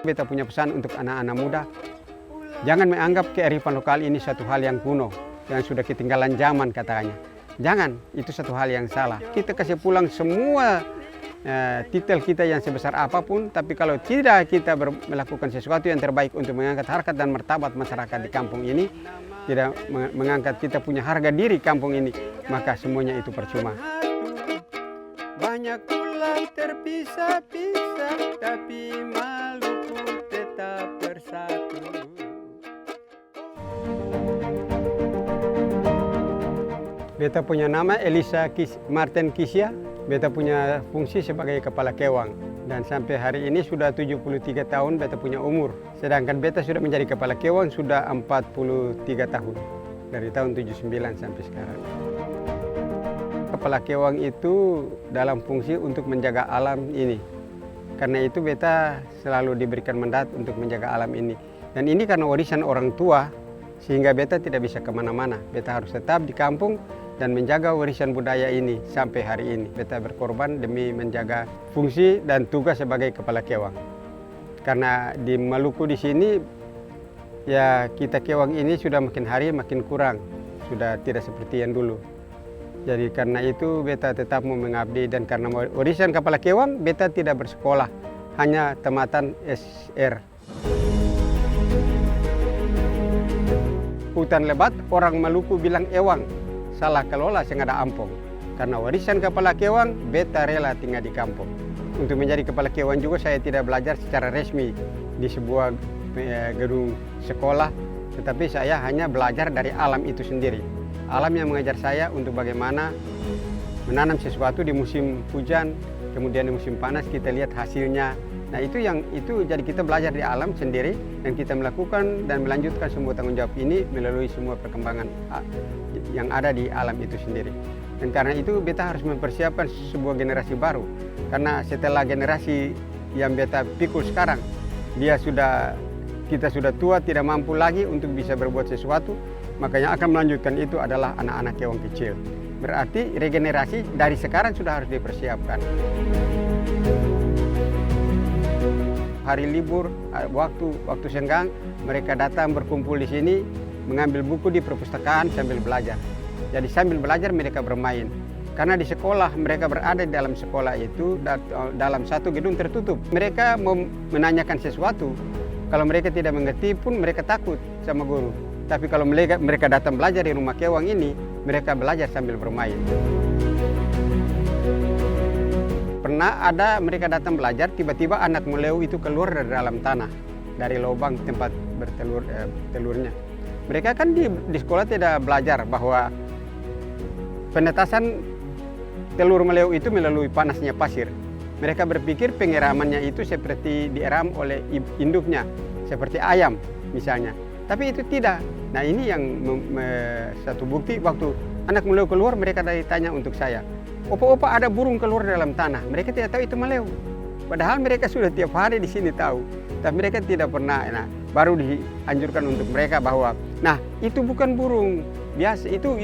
Beta punya pesan untuk anak-anak muda, jangan menganggap kearifan lokal ini satu hal yang kuno, yang sudah ketinggalan zaman katanya. Jangan, itu satu hal yang salah. Kita kasih pulang semua titel kita yang sebesar apapun, tapi kalau tidak kita melakukan sesuatu yang terbaik untuk mengangkat harkat dan martabat masyarakat di kampung ini, tidak mengangkat kita punya harga diri kampung ini, maka semuanya itu percuma. Banyak pulau terpisah-pisah, tapi Maluku tetap bersatu. Beta punya nama Elisa Martin Kisya. Beta punya fungsi sebagai kepala kewang. Dan sampai hari ini sudah 73 tahun beta punya umur. Sedangkan beta sudah menjadi kepala kewang sudah 43 tahun. Dari tahun 79 sampai sekarang. Kepala kewang itu dalam fungsi untuk menjaga alam ini. Karena itu beta selalu diberikan mandat untuk menjaga alam ini. Dan ini karena warisan orang tua, sehingga beta tidak bisa kemana-mana. Beta harus tetap di kampung dan menjaga warisan budaya ini sampai hari ini. Beta berkorban demi menjaga fungsi dan tugas sebagai kepala kewang. Karena di Maluku di sini, ya kita kewang ini sudah makin hari makin kurang. Sudah tidak seperti yang dulu. Jadi karena itu beta tetap mau mengabdi, dan karena warisan kepala kewang, beta tidak bersekolah, hanya tamatan SR. Hutan lebat orang Maluku bilang ewang, salah kelola sehingga ada ampong. Karena warisan kepala kewang, beta rela tinggal di kampung. Untuk menjadi kepala kewang juga saya tidak belajar secara resmi di sebuah gedung sekolah, tetapi saya hanya belajar dari alam itu sendiri. Alam yang mengajar saya untuk bagaimana menanam sesuatu di musim hujan, kemudian di musim panas kita lihat hasilnya. Nah itu jadi kita belajar di alam sendiri, dan kita melakukan dan melanjutkan semua tanggung jawab ini melalui semua perkembangan yang ada di alam itu sendiri. Dan karena itu beta harus mempersiapkan sebuah generasi baru. Karena setelah generasi yang beta pikul sekarang, kita sudah tua, tidak mampu lagi untuk bisa berbuat sesuatu, makanya akan melanjutkan itu adalah anak-anak kewang kecil. Berarti regenerasi dari sekarang sudah harus dipersiapkan. Hari libur, waktu senggang, mereka datang berkumpul di sini, mengambil buku di perpustakaan sambil belajar. Jadi sambil belajar mereka bermain. Karena di sekolah, mereka berada di dalam sekolah itu, dalam satu gedung tertutup. Mereka mau menanyakan sesuatu, kalau mereka tidak mengerti pun mereka takut sama guru. Tapi kalau mereka datang belajar di rumah kewang ini, mereka belajar sambil bermain. Pernah ada mereka datang belajar, tiba-tiba anak meleu itu keluar dari dalam tanah, dari lubang tempat telurnya. Mereka kan di sekolah tidak belajar bahwa penetasan telur meleu itu melalui panasnya pasir. Mereka berpikir pengeramannya itu seperti dieram oleh induknya, seperti ayam misalnya. Tapi itu tidak. Nah ini yang satu bukti, waktu anak meleu keluar mereka tanya untuk saya, opa-opa ada burung keluar dalam tanah. Mereka tidak tahu itu meleu. Padahal mereka sudah tiap hari di sini tahu. Tapi mereka tidak pernah. Nah, baru dianjurkan untuk mereka bahwa, nah itu bukan burung biasa, itu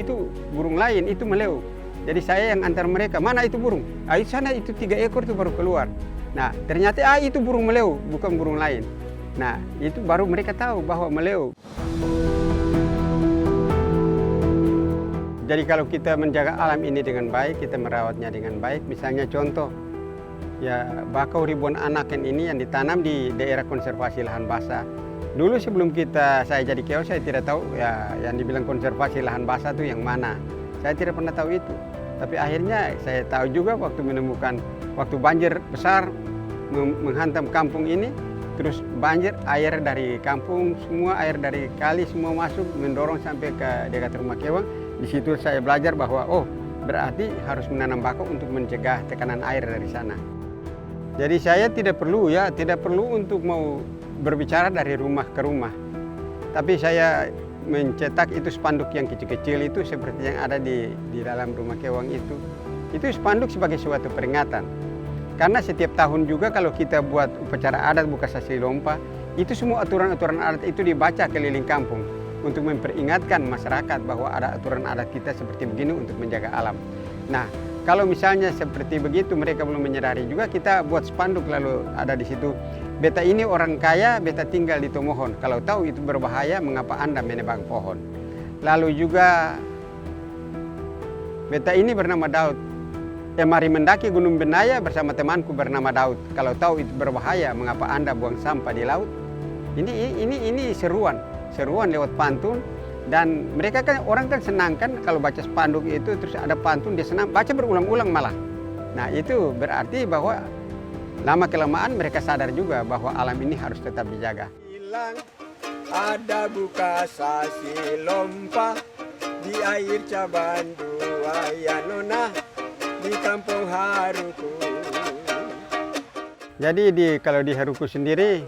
burung lain, itu meleu. Jadi saya yang antar mereka, mana itu burung? Di sana itu 3 ekor itu baru keluar. Nah ternyata itu burung meleu, bukan burung lain. Nah itu baru mereka tahu bahwa meleu. Jadi kalau kita menjaga alam ini dengan baik, kita merawatnya dengan baik, misalnya contoh, ya bakau ribuan anakan ini yang ditanam di daerah konservasi lahan basah. Dulu sebelum saya jadi kewang, saya tidak tahu ya yang dibilang konservasi lahan basah itu yang mana. Saya tidak pernah tahu itu. Tapi akhirnya saya tahu juga waktu menemukan, waktu banjir besar menghantam kampung ini, terus banjir, air dari kampung, semua air dari kali semua masuk, mendorong sampai ke dekat rumah kewang. Di situ saya belajar bahwa, berarti harus menanam bakau untuk mencegah tekanan air dari sana. Jadi saya tidak perlu untuk mau berbicara dari rumah ke rumah. Tapi saya mencetak itu spanduk yang kecil-kecil itu seperti yang ada di dalam rumah kewang itu. Itu spanduk sebagai suatu peringatan. Karena setiap tahun juga kalau kita buat upacara adat buka sasi lompa, itu semua aturan-aturan adat itu dibaca keliling kampung untuk memperingatkan masyarakat bahwa ada aturan adat kita seperti begini untuk menjaga alam. Nah, Kalau misalnya seperti begitu mereka belum menyadari juga, kita buat spanduk lalu ada di situ. Beta ini orang kaya, beta tinggal di Tomohon. Kalau tahu itu berbahaya, mengapa Anda menebang pohon? Lalu juga beta ini bernama Daud. Mari mendaki Gunung Benaya bersama temanku bernama Daud. Kalau tahu itu berbahaya, mengapa Anda buang sampah di laut? Ini seruan lewat pantun. Dan mereka kan, orang kan senang kan kalau baca spanduk itu terus ada pantun, dia senang baca berulang-ulang malah. Nah itu berarti bahwa lama-kelamaan mereka sadar juga bahwa alam ini harus tetap dijaga. Hilang ada buka sasi lompa di air Cabandu Ayanona di kampung Haruku. Jadi kalau di Haruku sendiri,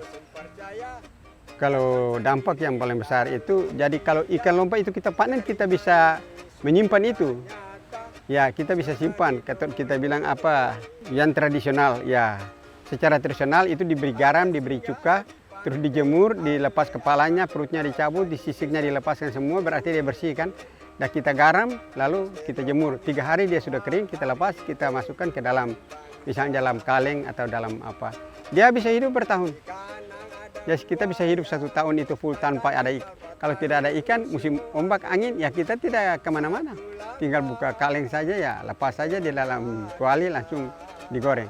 kalau dampak yang paling besar itu, jadi kalau ikan lompa itu kita panen, kita bisa menyimpan itu. Ya, kita bisa simpan. Kita bilang apa? Yang tradisional. Ya, secara tradisional itu diberi garam, diberi cuka, terus dijemur, dilepas kepalanya, perutnya dicabut, sisiknya dilepaskan semua, berarti dia bersih kan. Dan kita garam, lalu kita jemur. 3 hari dia sudah kering, kita lepas, kita masukkan ke dalam, misalnya dalam kaleng atau dalam apa. Dia bisa hidup bertahun. Ya, kita bisa hidup 1 tahun itu full tanpa ada ikan. Kalau tidak ada ikan, musim ombak angin, ya kita tidak kemana-mana. Tinggal buka kaleng saja, ya lepas saja di dalam kuali, langsung digoreng.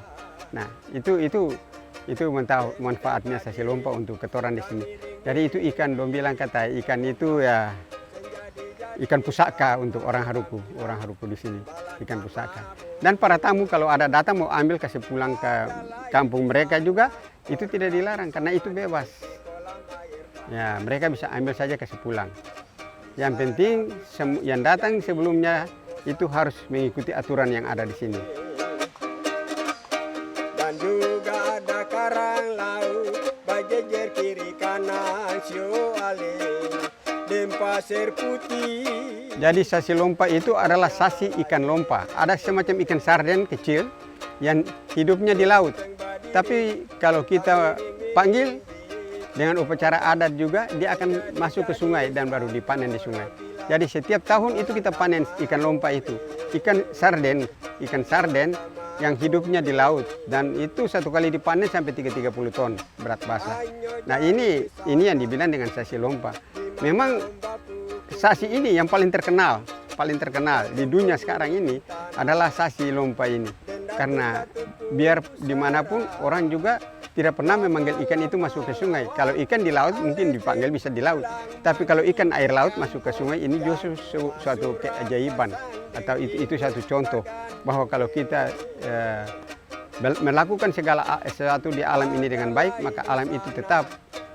Nah, itu manfaatnya sasi lompa untuk ketoran di sini. Jadi itu ikan, dong bilang kata ikan itu ya ikan pusaka untuk orang Haruku di sini, ikan pusaka. Dan para tamu kalau ada datang mau ambil kasih pulang ke kampung mereka juga, itu tidak dilarang karena itu bebas. Ya, mereka bisa ambil saja kasih pulang. Yang penting yang datang sebelumnya itu harus mengikuti aturan yang ada di sini. Dan juga ada karang laut, bajejer kiri kanan, sio ale, dan pasir putih. Jadi sasi lompa itu adalah sasi ikan lompa. Ada semacam ikan sarden kecil yang hidupnya di laut. Tapi kalau kita panggil dengan upacara adat juga, dia akan masuk ke sungai dan baru dipanen di sungai. Jadi setiap tahun itu kita panen ikan lompa itu. Ikan sarden yang hidupnya di laut. Dan itu satu kali dipanen sampai 30 ton berat basah. Nah ini yang dibilang dengan sasi lompa. Memang sasi ini yang paling terkenal di dunia sekarang ini adalah sasi lompa ini. Karena biar dimanapun orang juga tidak pernah memanggil ikan itu masuk ke sungai. Kalau ikan di laut mungkin dipanggil bisa di laut. Tapi kalau ikan air laut masuk ke sungai, ini justru suatu keajaiban. Atau itu satu contoh bahwa kalau kita melakukan segala sesuatu di alam ini dengan baik, maka alam itu tetap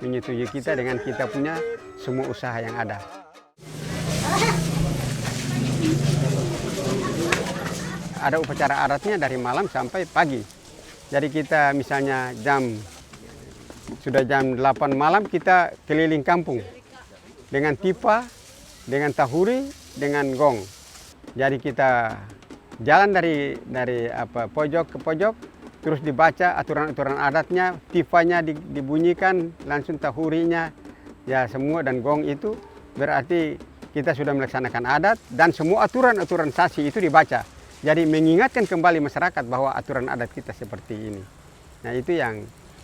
menyetujui kita dengan kita punya semua usaha yang ada. Ada upacara adatnya dari malam sampai pagi. Jadi kita misalnya sudah jam 8 malam kita keliling kampung dengan tipa, dengan tahuri, dengan gong. Jadi kita jalan dari pojok ke pojok, terus dibaca aturan-aturan adatnya, tipanya dibunyikan, langsung tahurinya, ya semua dan gong itu berarti kita sudah melaksanakan adat dan semua aturan-aturan sasi itu dibaca. Jadi mengingatkan kembali masyarakat bahwa aturan adat kita seperti ini. Nah itu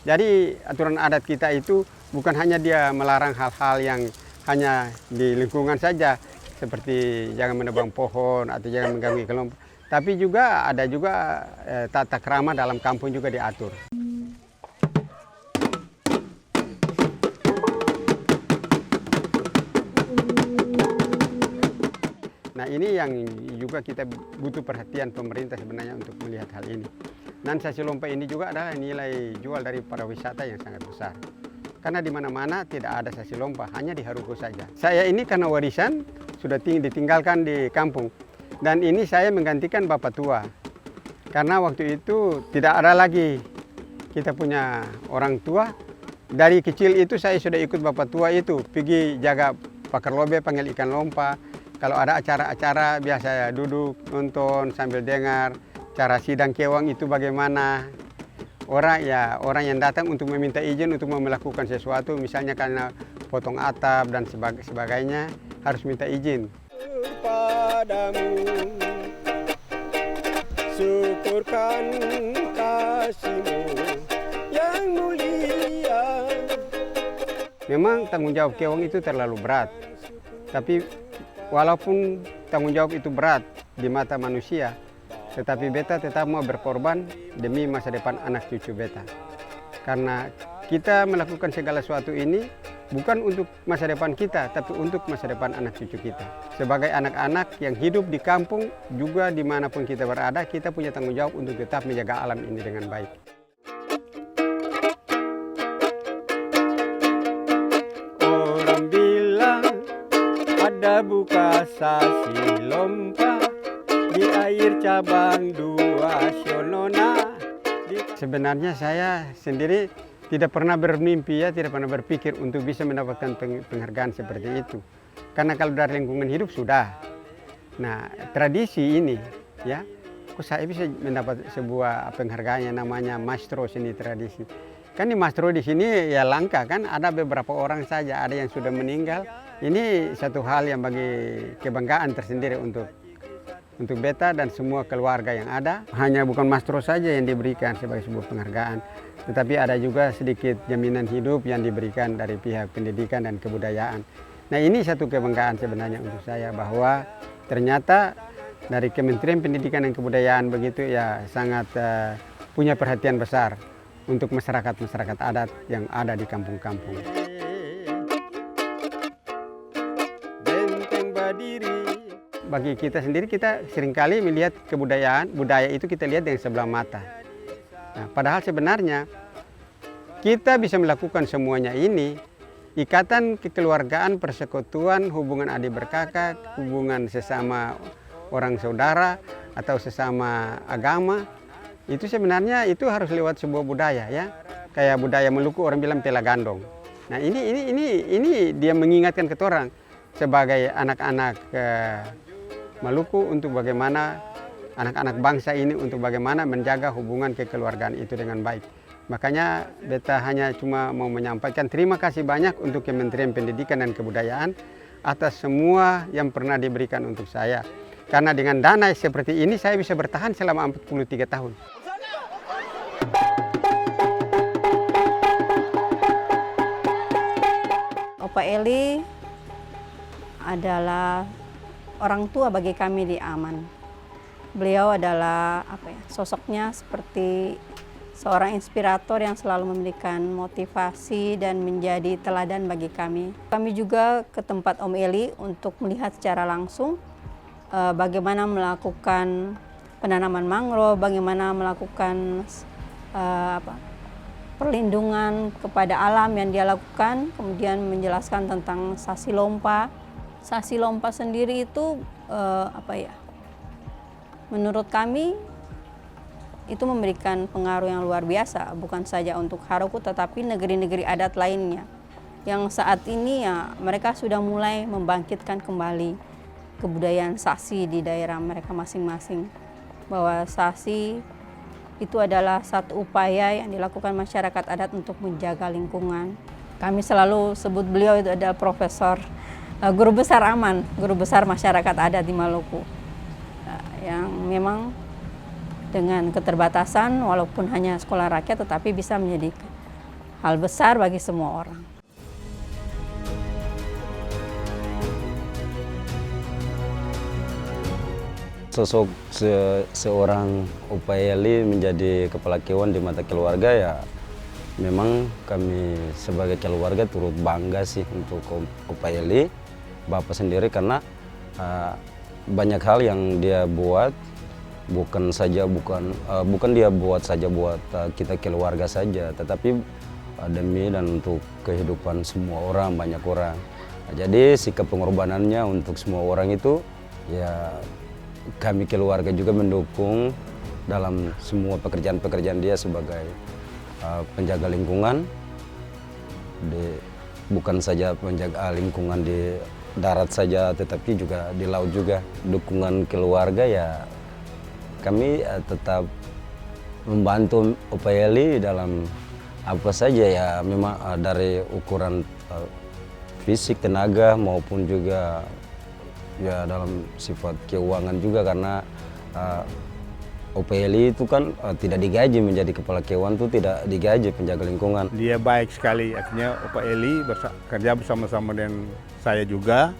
jadi aturan adat kita itu bukan hanya dia melarang hal-hal yang hanya di lingkungan saja, seperti jangan menebang pohon atau jangan mengganggu kelompok. Tapi juga ada tata krama dalam kampung juga diatur. Nah ini yang juga kita butuh perhatian pemerintah sebenarnya untuk melihat hal ini. Dan sasi lompa ini juga adalah nilai jual dari para wisata yang sangat besar. Karena di mana-mana tidak ada sasi lompa, hanya di Haruku saja. Saya ini karena warisan sudah ditinggalkan di kampung. Dan ini saya menggantikan bapak tua. Karena waktu itu tidak ada lagi kita punya orang tua. Dari kecil itu saya sudah ikut bapak tua itu, pergi jaga pakar lobe, panggil ikan lompa. Kalau ada acara-acara biasa duduk nonton sambil dengar cara sidang kewang itu bagaimana. Orang yang datang untuk meminta izin untuk melakukan sesuatu, misalnya karena potong atap dan sebagainya harus minta izin. Padamu syukurkan kasih-Mu yang mulia. Memang tanggung jawab Kewang itu terlalu berat, tapi walaupun tanggung jawab itu berat di mata manusia, tetapi beta tetap mau berkorban demi masa depan anak cucu beta. Karena kita melakukan segala sesuatu ini bukan untuk masa depan kita, tapi untuk masa depan anak cucu kita. Sebagai anak-anak yang hidup di kampung, juga dimanapun kita berada, kita punya tanggung jawab untuk tetap menjaga alam ini dengan baik. Orang bilang ada buka sasi lompa di air cabang dua Shonona. Sebenarnya saya sendiri tidak pernah bermimpi, tidak pernah berpikir untuk bisa mendapatkan penghargaan seperti itu. Karena kalau dari lingkungan hidup sudah. Nah, tradisi ini, kok saya bisa mendapat sebuah penghargaan yang namanya maestro seni tradisi. Kan di maestro di sini ya langka kan, ada beberapa orang saja, ada yang sudah meninggal. Ini satu hal yang bagi kebanggaan tersendiri untuk beta dan semua keluarga yang ada. Hanya bukan maestro saja yang diberikan sebagai sebuah penghargaan, tetapi ada juga sedikit jaminan hidup yang diberikan dari pihak pendidikan dan kebudayaan. Nah, ini satu kebanggaan sebenarnya untuk saya, bahwa ternyata dari Kementerian Pendidikan dan Kebudayaan begitu ya sangat punya perhatian besar untuk masyarakat adat yang ada di kampung-kampung. Benteng Badiri. Bagi kita sendiri, kita seringkali melihat budaya itu kita lihat dengan sebelah mata. Nah, padahal sebenarnya kita bisa melakukan semuanya ini, ikatan kekeluargaan, persekutuan, hubungan adik berkakak, hubungan sesama orang saudara atau sesama agama, itu sebenarnya itu harus lewat sebuah budaya ya. Kayak budaya Maluku, orang bilang pela gandong. Nah, ini dia mengingatkan kita orang sebagai anak-anak Maluku untuk bagaimana anak-anak bangsa ini untuk bagaimana menjaga hubungan kekeluargaan itu dengan baik. Makanya beta hanya cuma mau menyampaikan terima kasih banyak untuk Kementerian Pendidikan dan Kebudayaan atas semua yang pernah diberikan untuk saya. Karena dengan dana seperti ini saya bisa bertahan selama 43 tahun. Opa Eli adalah orang tua bagi kami di Aman. Beliau adalah sosoknya seperti seorang inspirator yang selalu memberikan motivasi dan menjadi teladan bagi kami. Kami juga ke tempat Om Eli untuk melihat secara langsung bagaimana melakukan penanaman mangrove, bagaimana melakukan perlindungan kepada alam yang dia lakukan, kemudian menjelaskan tentang sasi lompa. Sasi lompa sendiri itu menurut kami itu memberikan pengaruh yang luar biasa, bukan saja untuk Haruku tetapi negeri-negeri adat lainnya yang saat ini ya mereka sudah mulai membangkitkan kembali kebudayaan sasi di daerah mereka masing-masing, bahwa sasi itu adalah satu upaya yang dilakukan masyarakat adat untuk menjaga lingkungan. Kami selalu sebut beliau itu adalah Profesor Guru Besar Aman, Guru Besar Masyarakat Adat di Maluku, yang memang dengan keterbatasan walaupun hanya sekolah rakyat tetapi bisa menjadi hal besar bagi semua orang. Sosok seorang Opa Eli menjadi kepala kewan di mata keluarga ya memang kami sebagai keluarga turut bangga sih untuk Opa Eli Bapak sendiri, karena banyak hal yang dia buat bukan dia buat saja buat kita keluarga saja, tetapi demi dan untuk kehidupan semua orang, banyak orang. Jadi sikap pengorbanannya untuk semua orang itu ya kami keluarga juga mendukung dalam semua pekerjaan-pekerjaan dia sebagai penjaga lingkungan, bukan saja penjaga lingkungan di darat saja tetapi juga di laut juga. Dukungan keluarga ya kami tetap membantu Opa Eli dalam apa saja ya, memang dari ukuran fisik, tenaga maupun juga ya dalam sifat keuangan juga, karena OPLI itu kan tidak digaji menjadi kepala kewan itu tidak digaji penjaga lingkungan. Dia baik sekali, artinya Opa Eli kerja bersama-sama dengan saya juga,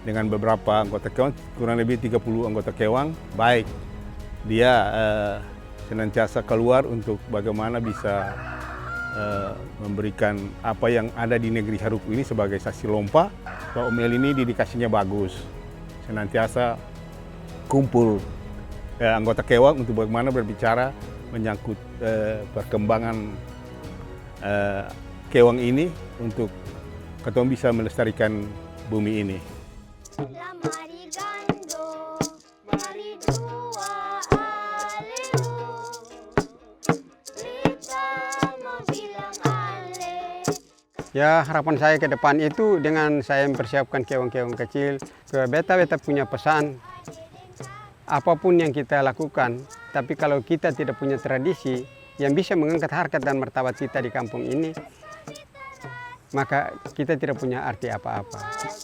dengan beberapa anggota kewan, kurang lebih 30 anggota kewan, baik. Dia senantiasa keluar untuk bagaimana bisa memberikan apa yang ada di negeri Haruku ini sebagai saksi lompa. Bahwa Om Eli ini dedikasinya bagus, senantiasa kumpul anggota kewan untuk bagaimana berbicara menyangkut perkembangan kewan ini untuk ketemu bisa melestarikan bumi ini. Ya, harapan saya ke depan itu dengan saya mempersiapkan kewan-kewan kecil, beta punya pesan, apapun yang kita lakukan, tapi kalau kita tidak punya tradisi yang bisa mengangkat harkat dan martabat kita di kampung ini, maka kita tidak punya arti apa-apa.